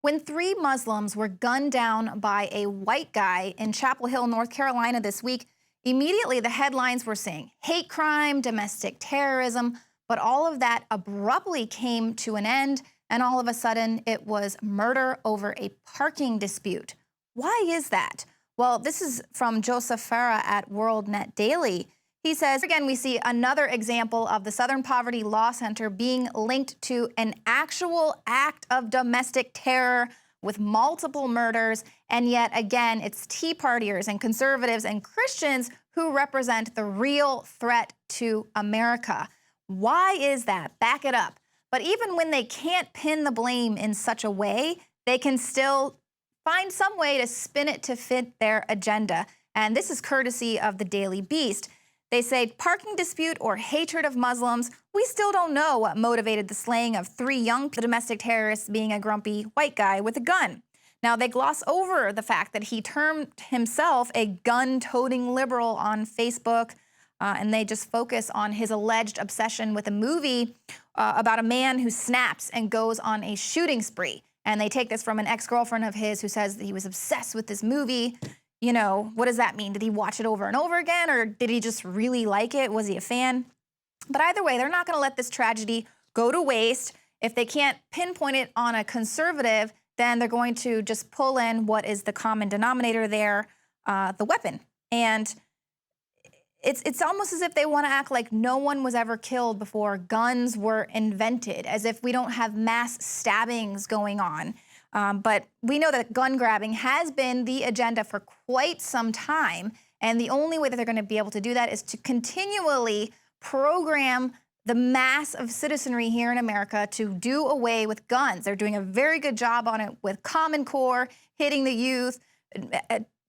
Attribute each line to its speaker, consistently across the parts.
Speaker 1: When three Muslims were gunned down by a white guy in Chapel Hill, North Carolina this week, immediately the headlines were saying hate crime, domestic terrorism, but all of that abruptly came to an end, and all of a sudden it was murder over a parking dispute. Why is that? Well, this is from Joseph Farah at WorldNet Daily. He says, again, we see another example of the Southern Poverty Law Center being linked to an actual act of domestic terror with multiple murders. And yet again, it's Tea Partiers and conservatives and Christians who represent the real threat to America. Why is that? Back it up. But even when they can't pin the blame in such a way, they can still find some way to spin it to fit their agenda. And this is courtesy of the Daily Beast. They say parking dispute or hatred of Muslims. We still don't know what motivated the slaying of three young domestic terrorists, being a grumpy white guy with a gun. Now, they gloss over the fact that he termed himself a gun-toting liberal on Facebook, and they just focus on his alleged obsession with a movie about a man who snaps and goes on a shooting spree. And they take this from an ex-girlfriend of his who says that he was obsessed with this movie. You know, what does that mean? Did he watch it over and over again, or did he just really like it? Was he a fan? But either way, they're not going to let this tragedy go to waste. If they can't pinpoint it on a conservative, then they're going to just pull in what is the common denominator there, the weapon. And it's almost as if they want to act like no one was ever killed before guns were invented, as if we don't have mass stabbings going on. But we know that gun grabbing has been the agenda for quite some time. And the only way that they're going to be able to do that is to continually program the mass of citizenry here in America to do away with guns. They're doing a very good job on it with Common Core, hitting the youth,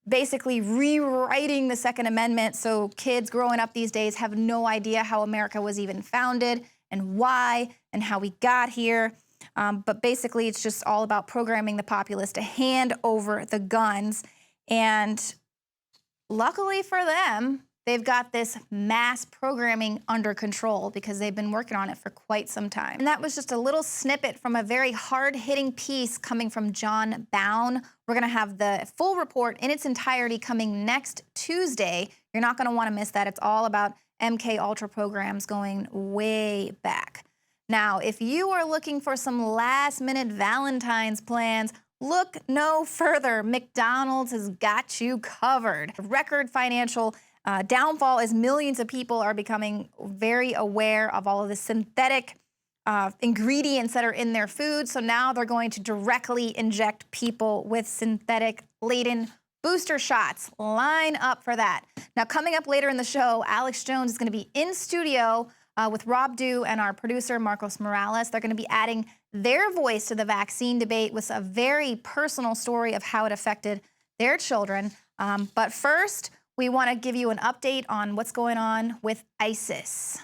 Speaker 1: basically rewriting the Second Amendment so kids growing up these days have no idea how America was even founded and why and how we got here. But basically, it's just all about programming the populace to hand over the guns. And luckily for them, they've got this mass programming under control because they've been working on it for quite some time. And that was just a little snippet from a very hard-hitting piece coming from John Bown. We're going to have the full report in its entirety coming next Tuesday. You're not going to want to miss that. It's all about MK Ultra programs going way back. Now, if you are looking for some last-minute Valentine's plans, look no further. McDonald's has got you covered. Record financial downfall as millions of people are becoming very aware of all of the synthetic ingredients that are in their food. So now they're going to directly inject people with synthetic-laden booster shots. Line up for that. Now, coming up later in the show, Alex Jones is going to be in studio with Rob Dew and our producer, Marcos Morales. They're going to be adding their voice to the vaccine debate with a very personal story of how it affected their children. But first, we want to give you an update on what's going on with ISIS.